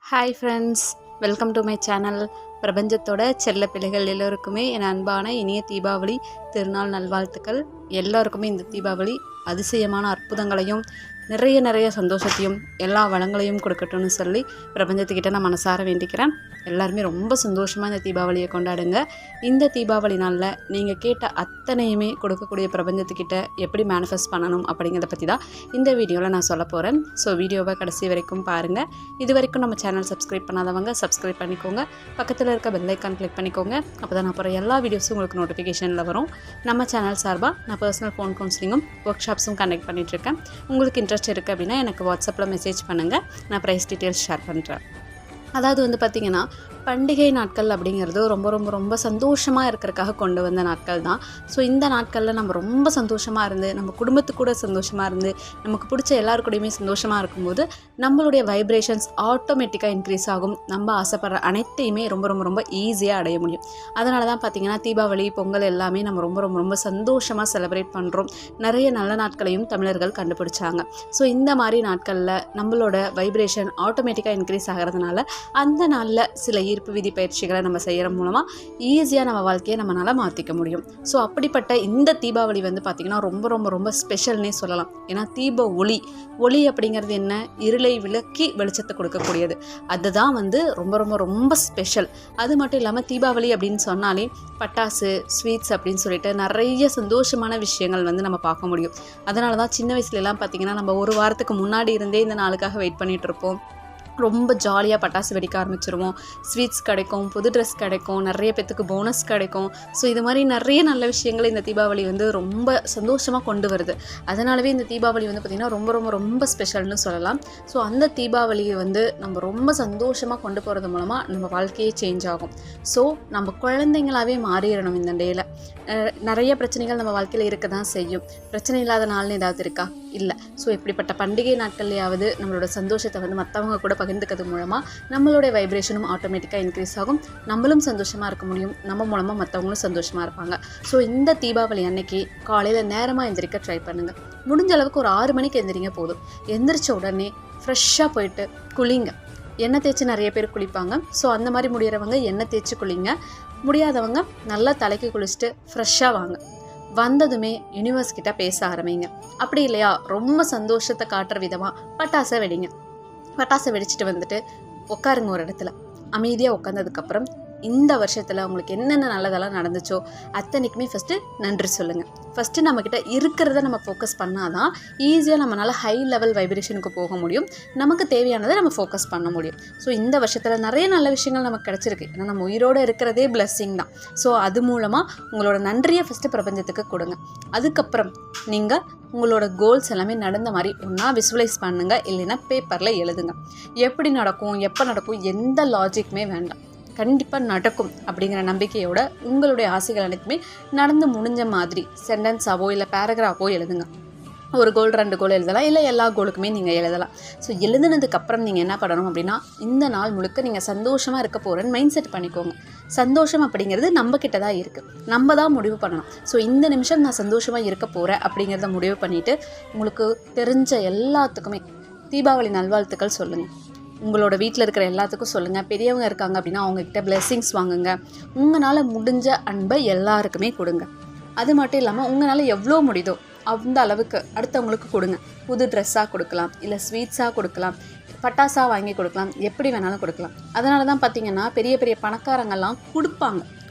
Hi friends, welcome to my channel. பிரபஞ்சத்தோட செல்ல பிள்ளைகள் எல்லோருக்குமே என் அன்பான இனிய தீபாவளி திருநாள் நல்வாழ்த்துக்கள். எல்லோருக்குமே இந்த தீபாவளி அதிசயமான அற்புதங்களையும் நிறைய சந்தோஷத்தையும் எல்லா வளங்களையும் கொடுக்கட்டும்னு சொல்லி பிரபஞ்சத்துக்கிட்ட நான் மனசார வேண்டிக்கிறேன். எல்லாருமே ரொம்ப சந்தோஷமாக இந்த தீபாவளியை கொண்டாடுங்க. இந்த தீபாவளி நாளில் நீங்கள் கேட்ட அத்தனையுமே கொடுக்கக்கூடிய பிரபஞ்சத்துக்கிட்ட எப்படி மேனிஃபெஸ்ட் பண்ணணும் அப்படிங்கிறத பற்றி தான் இந்த வீடியோவில் நான் சொல்ல போகிறேன். ஸோ வீடியோவை கடைசி வரைக்கும் பாருங்கள். இது வரைக்கும் நம்ம சேனல் சப்ஸ்கிரைப் பண்ணாதவங்க சப்ஸ்கிரைப் பண்ணிக்கோங்க. பக்கத்தில் இருக்க பெல் ஐக்கான் கிளிக் பண்ணிக்கோங்க. அப்போ தான் நான் அப்புறம் எல்லா வீடியோஸும் உங்களுக்கு நோட்டிஃபிகேஷனில் வரும். நம்ம சேனல் சார்பாக நான் பர்சனல் ஃபோன் கவுன்சிலிங்கும் ஒர்க் ஷாப்ஸும் கண்டக்ட் பண்ணிகிட்ருக்கேன். உங்களுக்கு இன்ட்ரெஸ்ட் இருக்குது அப்படின்னா எனக்கு வாட்ஸ்அப்பில் மெசேஜ் பண்ணுங்கள். நான் ப்ரைஸ் டீட்டெயில்ஸ் ஷேர் பண்ணுறேன். அதாவது பார்த்திங்கன்னா, பண்டிகை நாட்கள் அப்படிங்கிறது ரொம்ப சந்தோஷமாக இருக்கிறதுக்காக கொண்டு வந்த நாட்கள் தான். ஸோ இந்த நாட்களில் நம்ம ரொம்ப சந்தோஷமாக இருந்து, நம்ம குடும்பத்துக்கு கூட சந்தோஷமாக இருந்து, நமக்கு பிடிச்ச எல்லாருக்கூடையுமே சந்தோஷமாக இருக்கும்போது நம்மளுடைய வைப்ரேஷன்ஸ் ஆட்டோமேட்டிக்காக இன்க்ரீஸ் ஆகும். நம்ம ஆசைப்படுற அனைத்தையுமே ரொம்ப ஈஸியாக அடைய முடியும். அதனால தான் பார்த்திங்கன்னா, தீபாவளி, பொங்கல் எல்லாமே நம்ம ரொம்ப சந்தோஷமாக செலிப்ரேட் பண்ணுறோம். நிறைய நல்ல நாட்களையும் தமிழர்கள் கண்டுபிடிச்சாங்க. ஸோ இந்த மாதிரி நாட்களில் நம்மளோட வைப்ரேஷன் ஆட்டோமேட்டிக்காக இன்க்ரீஸ் ஆகிறதுனால அந்த நாளில் சில ஈர்ப்பு விதி பயிற்சிகளை நம்ம செய்கிற மூலமாக ஈஸியாக நம்ம வாழ்க்கையை நம்மளால் மாற்றிக்க முடியும். ஸோ அப்படிப்பட்ட இந்த தீபாவளி பார்த்திங்கன்னா ரொம்ப ஸ்பெஷல்னே சொல்லலாம். ஏன்னா தீப ஒளி அப்படிங்கிறது என்ன? இருளை விலக்கி வெளிச்சத்தை கொடுக்கக்கூடியது. அதுதான் ரொம்ப ஸ்பெஷல். அது மட்டும் இல்லாமல் தீபாவளி அப்படின்னு சொன்னாலே பட்டாசு, ஸ்வீட்ஸ் அப்படின்னு சொல்லிட்டு நிறைய சந்தோஷமான விஷயங்கள் நம்ம பார்க்க முடியும். அதனால தான் சின்ன வயசுலலாம் பார்த்திங்கன்னா நம்ம ஒரு வாரத்துக்கு முன்னாடி இருந்தே இந்த நாளுக்காக வெயிட் பண்ணிகிட்டு இருப்போம். ரொம்ப ஜாலியாக பட்டாசு வெடிக்க ஆரம்பிச்சிருவோம். ஸ்வீட்ஸ் கிடைக்கும், புது ட்ரெஸ் கிடைக்கும், நிறைய பேத்துக்கு போனஸ் கிடைக்கும். ஸோ இது மாதிரி நிறைய நல்ல விஷயங்கள் இந்த தீபாவளி ரொம்ப சந்தோஷமாக கொண்டு வருது. அதனாலவே இந்த தீபாவளி பார்த்திங்கன்னா ரொம்ப ஸ்பெஷல்னு சொல்லலாம். ஸோ அந்த தீபாவளியை நம்ம ரொம்ப சந்தோஷமாக கொண்டு போகிறது மூலமாக நம்ம வாழ்க்கையே சேஞ்ச் ஆகும். ஸோ நம்ம குழந்தைங்களாகவே மாறிடணும். இந்த டேயில் நிறைய பிரச்சனைகள் நம்ம வாழ்க்கையில் இருக்க தான் செய்யும். பிரச்சனை இல்லாத நாள்னு ஏதாவது இருக்கா? இல்லை. ஸோ இப்படிப்பட்ட பண்டிகை நாட்கள்லையாவது நம்மளோட சந்தோஷத்தை மற்றவங்க கூட பகிர்ந்துக்கிறது மூலமாக நம்மளுடைய வைப்ரேஷனும் ஆட்டோமேட்டிக்காக இன்க்ரீஸ் ஆகும். நம்மளும் சந்தோஷமாக இருக்க முடியும். நம்ம மூலமாக மற்றவங்களும் சந்தோஷமாக இருப்பாங்க. ஸோ இந்த தீபாவளி அன்னைக்கு காலையில் நேரமாக எந்திரிக்க ட்ரை பண்ணுங்கள். முடிஞ்ச அளவுக்கு ஒரு 6 மணிக்கு எந்திரிங்க போதும். எந்திரிச்ச உடனே ஃப்ரெஷ்ஷாக போயிட்டு குளிங்க. எண்ணெய் தேய்ச்சி நிறைய பேர் குளிப்பாங்க. ஸோ அந்த மாதிரி முடிகிறவங்க எண்ணெய் தேய்ச்சி குளிங்க. முடியாதவங்க நல்லா தலைக்கு குளிச்சுட்டு ஃப்ரெஷ்ஷாக வாங்க. வந்ததுமே யூனிவர்ஸ் கிட்ட பேச ஆரம்பிங்க. அப்படி இல்லையா, ரொம்ப சந்தோஷத்தை காட்டுற விதமாக பட்டாசை வெடிங்க. பட்டாசை வெடிச்சிட்டு வந்துட்டு உட்காருங்க ஒரு இடத்துல. அமைதியாக உட்காந்ததுக்கப்புறம் இந்த வருஷத்தில் உங்களுக்கு என்னென்ன நல்லதெல்லாம் நடந்துச்சோ அத்தனைக்குமே ஃபஸ்ட்டு நன்றி சொல்லுங்கள். ஃபஸ்ட்டு நம்மக்கிட்ட இருக்கிறத நம்ம ஃபோக்கஸ் பண்ணால் தான் ஈஸியாக நம்மளால் ஹை லெவல் வைப்ரேஷனுக்கு போக முடியும். நமக்கு தேவையானதை நம்ம ஃபோக்கஸ் பண்ண முடியும். ஸோ இந்த வருஷத்தில் நிறைய நல்ல விஷயங்கள் நமக்கு கிடச்சிருக்கு. ஏன்னா நம்ம உயிரோடு இருக்கிறதே பிளெஸ்ஸிங் தான். ஸோ அது மூலமாக உங்களோட நன்றியை ஃபஸ்ட்டு பிரபஞ்சத்துக்கு கொடுங்க. அதுக்கப்புறம் நீங்கள் உங்களோட கோல்ஸ் எல்லாமே நடந்த மாதிரி ஒன்றா விசுவலைஸ் பண்ணுங்கள். இல்லைன்னா பேப்பரில் எழுதுங்க. எப்படி நடக்கும், எப்போ நடக்கும், எந்த லாஜிக்குமே வேண்டாம். கண்டிப்பாக நடக்கும் அப்படிங்கிற நம்பிக்கையோட உங்களுடைய ஆசைகள் அனைத்துமே நடந்து முடிஞ்ச மாதிரி சென்டென்ஸாவோ இல்லை பேராகிராஃபோ எழுதுங்க. ஒரு கோல் 2 கோல் எழுதலாம், இல்லை எல்லா கோலுக்குமே நீங்கள் எழுதலாம். ஸோ எழுதுனதுக்கப்புறம் நீங்கள் என்ன பண்ணணும் அப்படின்னா, இந்த நாள் முழுக்க நீங்கள் சந்தோஷமாக இருக்க போகிறேன்னு மைண்ட் செட் பண்ணிக்கோங்க. சந்தோஷம் அப்படிங்கிறது நம்மக்கிட்ட தான் இருக்குது. நம்ம தான் முடிவு பண்ணணும். ஸோ இந்த நிமிஷம் நான் சந்தோஷமாக இருக்க போகிறேன் அப்படிங்கிறத முடிவு பண்ணிவிட்டு உங்களுக்கு தெரிஞ்ச எல்லாத்துக்குமே தீபாவளி நல்வாழ்த்துக்கள் சொல்லுங்கள். உங்களோட வீட்டில் இருக்கிற எல்லாத்துக்கும் சொல்லுங்கள். பெரியவங்க இருக்காங்க அப்படின்னா அவங்கக்கிட்ட பிளெஸ்ஸிங்ஸ் வாங்குங்க. உங்களால் முடிஞ்ச அன்பை எல்லாருக்குமே கொடுங்க. அது மட்டும் இல்லாமல் உங்களால் எவ்வளோ முடியுதோ அந்த அளவுக்கு அடுத்தவங்களுக்கு கொடுங்க. புது ட்ரெஸ்ஸாக கொடுக்கலாம், இல்லை ஸ்வீட்ஸாக கொடுக்கலாம், பட்டாசாக வாங்கி கொடுக்கலாம், எப்படி வேணாலும் கொடுக்கலாம். அதனால தான் பார்த்திங்கன்னா பெரிய பணக்காரங்கள்லாம்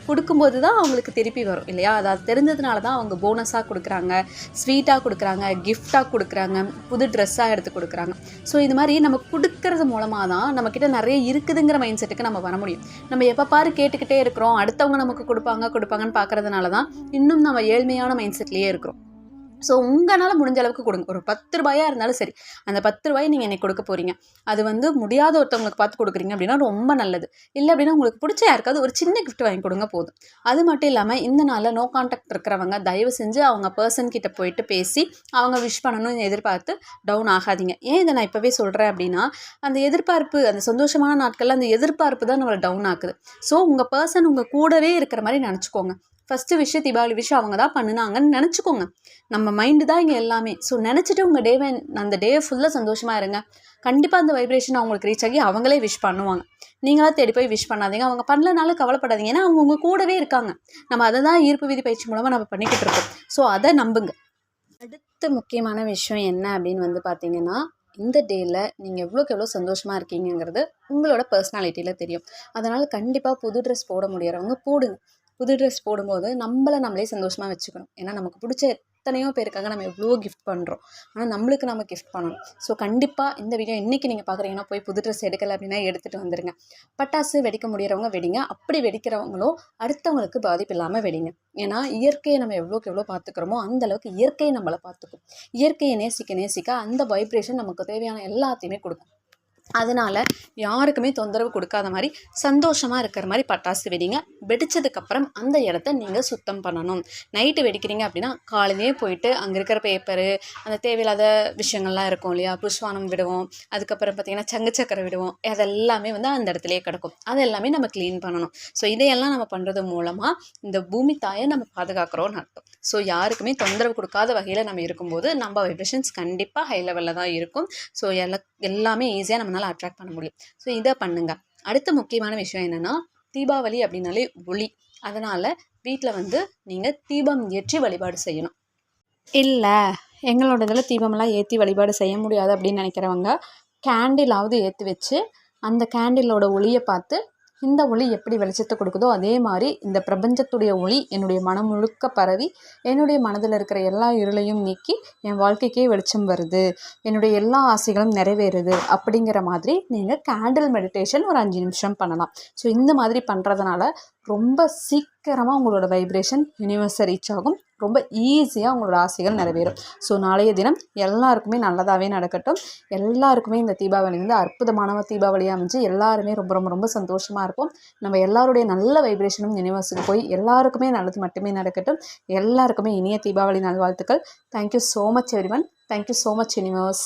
கொடுக்கும்போது தான் அவங்களுக்கு திருப்பி வரும் இல்லையா? அதாவது தெரிஞ்சதுனால தான் அவங்க போனஸாக கொடுக்குறாங்க, ஸ்வீட்டாக கொடுக்குறாங்க, கிஃப்டாக கொடுக்குறாங்க, புது ட்ரெஸ்ஸாக எடுத்து கொடுக்குறாங்க. ஸோ இது மாதிரி நம்ம கொடுக்கறது மூலமாக தான் நம்மக்கிட்ட நிறைய இருக்குதுங்கிற மைண்ட் செட்டுக்கு நம்ம வர முடியும். நம்ம எப்போ பாரு கேட்டுக்கிட்டே இருக்கிறோம், அடுத்தவங்க நமக்கு கொடுப்பாங்கன்னு பார்க்குறதுனால தான் இன்னும் நம்ம ஏழ்மையான மைண்ட் செட்லேயே இருக்கிறோம். ஸோ உங்களால் முடிஞ்ச அளவுக்கு கொடுங்க. ஒரு 10 ரூபாயாக இருந்தாலும் சரி, அந்த 10 ரூபாயை நீங்கள் என்னை கொடுக்க போகிறீங்க. அது முடியாத ஒருத்தவங்களுக்கு பார்த்து கொடுக்குறீங்க அப்படின்னா ரொம்ப நல்லது. இல்லை அப்படின்னா உங்களுக்கு பிடிச்ச யாருக்காவது ஒரு சின்ன கிஃப்ட் வாங்கி கொடுங்க போதும். அது மட்டும் இல்லாமல் இந்த நாளில் நோ கான்டாக்ட் இருக்கிறவங்க தயவு செஞ்சு அவங்க பர்சன் கிட்ட போயிட்டு பேசி அவங்க விஷ் பண்ணணும்னு எதிர்பார்த்து டவுன் ஆகாதீங்க. ஏன் இதை நான் இப்போவே சொல்கிறேன் அப்படின்னா, அந்த எதிர்பார்ப்பு, அந்த சந்தோஷமான நாட்களில் அந்த எதிர்பார்ப்பு தான் நம்மளை டவுன் ஆக்குது. ஸோ உங்கள் பர்சன் உங்கள் கூடவே இருக்கிற மாதிரி நினச்சிக்கோங்க. ஃபஸ்ட்டு விஷயம் தீபாவளி விஷயம் அவங்க தான் பண்ணினாங்கன்னு நினச்சிக்கோங்க. நம்ம மைண்டு தான் இங்கே எல்லாமே. ஸோ நினச்சிட்டு உங்கள் அந்த டே ஃபுல்லாக சந்தோஷமாக இருங்க. கண்டிப்பாக அந்த வைப்ரேஷன் அவங்களுக்கு ரீச் ஆகி அவங்களே விஷ் பண்ணுவாங்க. நீங்களா தேடி போய் விஷ் பண்ணாதீங்க. அவங்க பண்ணலனாலும் கவலைப்படாதீங்க. ஏன்னா அவங்க உங்கள் கூடவே இருக்காங்க. நம்ம அதை தான் ஈர்ப்பு விதி பயிற்சி மூலமாக நம்ம பண்ணிக்கிட்டு இருக்கோம். ஸோ அதை நம்புங்க. அடுத்த முக்கியமான விஷயம் என்ன அப்படின்னு வந்து பார்த்தீங்கன்னா, இந்த டேயில் நீங்கள் எவ்வளோக்கு எவ்வளோ சந்தோஷமாக இருக்கீங்கிறது உங்களோட பர்சனாலிட்டியில் தெரியும். அதனால் கண்டிப்பாக புது ட்ரெஸ் போட முடியறவங்க போடுங்க. புது ட்ரெஸ் போடும்போது நம்மளே சந்தோஷமாக வச்சுக்கணும். ஏன்னா நமக்கு பிடிச்ச எத்தனையோ பேருக்காக நம்ம எவ்வளோ கிஃப்ட் பண்ணுறோம். ஆனால் நம்மளுக்கு நம்ம கிஃப்ட் பண்ணணும். ஸோ கண்டிப்பாக இந்த வீடியோ இன்றைக்கி நீங்கள் பார்க்குறீங்கன்னா போய் புது ட்ரெஸ் எடுக்கலை அப்படின்னா எடுத்துகிட்டு வந்துடுங்க. பட்டாசு வெடிக்க முடியறவங்க வெடிங்க. அப்படி வெடிக்கிறவங்களோ அடுத்தவங்களுக்கு பாதிப்பு இல்லாமல் வெடிங்க. ஏன்னா இயற்கையை நம்ம எவ்வளோக்கு எவ்வளோ பார்த்துக்கிறோமோ அந்தளவுக்கு இயற்கையை நம்மளை பார்த்துக்கும். இயற்கையை நேசிக்க அந்த வைப்ரேஷன் நமக்கு தேவையான எல்லாத்தையுமே கொடுக்கும். அதனால் யாருக்குமே தொந்தரவு கொடுக்காத மாதிரி சந்தோஷமாக இருக்கிற மாதிரி பட்டாசு வெடிங்க. வெடித்ததுக்கப்புறம் அந்த இடத்த நீங்கள் சுத்தம் பண்ணணும். நைட்டு வெடிக்கிறீங்க அப்படின்னா காலையிலே போயிட்டு அங்கே இருக்கிற பேப்பரு, அந்த தேவையில்லாத விஷயங்கள்லாம் இருக்கும் இல்லையா, புஷ்வானம் விடுவோம், அதுக்கப்புறம் பார்த்திங்கன்னா சங்கு சக்கரை விடுவோம், அதெல்லாமே வந்து அந்த இடத்துலையே கிடக்கும். அதெல்லாமே நம்ம க்ளீன் பண்ணணும். ஸோ இதையெல்லாம் நம்ம பண்ணுறது மூலமாக இந்த பூமி தாயை நம்ம பாதுகாக்கிறோன்னு அர்த்தம். ஸோ யாருக்குமே தொந்தரவு கொடுக்காத வகையில் நம்ம இருக்கும்போது நம்ம வைப்ரேஷன்ஸ் கண்டிப்பாக ஹை லெவலில் தான் இருக்கும். ஸோ எல்லாமே ஈஸியாக நம்மளால் அட்ராக்ட் பண்ண முடியும். ஸோ இதை பண்ணுங்கள். அடுத்த முக்கியமான விஷயம் என்னென்னா, தீபாவளி அப்படின்னாலே ஒளி. அதனால் வீட்டில் வந்து நீங்கள் தீபம் ஏற்றி வழிபாடு செய்யணும். இல்லை எங்களோட இதில் தீபமெல்லாம் ஏற்றி வழிபாடு செய்ய முடியாது அப்படின்னு நினைக்கிறவங்க கேண்டிலாவது ஏற்றி வச்சு அந்த கேண்டிலோட ஒளியை பார்த்து இந்த ஒளி எப்படி வெளிச்சத்தை கொடுக்குதோ அதே மாதிரி இந்த பிரபஞ்சத்துடைய ஒளி என்னுடைய மனம் முழுக்க பரவி என்னுடைய மனதில் இருக்கிற எல்லா இருளையும் நீக்கி என் வாழ்க்கைக்கே வெளிச்சம் வருது, என்னுடைய எல்லா ஆசைகளும் நிறைவேறுது அப்படிங்கிற மாதிரி நீங்கள் கேண்டில் மெடிடேஷன் ஒரு 5 நிமிஷம் பண்ணலாம். ஸோ இந்த மாதிரி பண்ணுறதுனால ரொம்ப சீக்கிரமாக உங்களோட வைப்ரேஷன் யூனிவர்ஸை ரீச் ஆகும். ரொம்ப ஈஸியாக உங்களோட ஆசைகள் நிறைவேறும். ஸோ நாளைய தினம் எல்லாருக்குமே நல்லதாகவே நடக்கட்டும். எல்லாருக்குமே இந்த தீபாவளி வந்து அற்புதமான தீபாவளியாக அமைஞ்சு எல்லாருமே ரொம்ப ரொம்ப ரொம்ப சந்தோஷமாக இருக்கும். நம்ம எல்லாருடைய நல்ல வைப்ரேஷனும் யூனிவர்ஸுக்கு போய் எல்லாருக்குமே நல்லது மட்டுமே நடக்கட்டும். எல்லாருக்குமே இனிய தீபாவளி நல்வாழ்த்துக்கள். Thank you so much everyone. Thank you so much universe.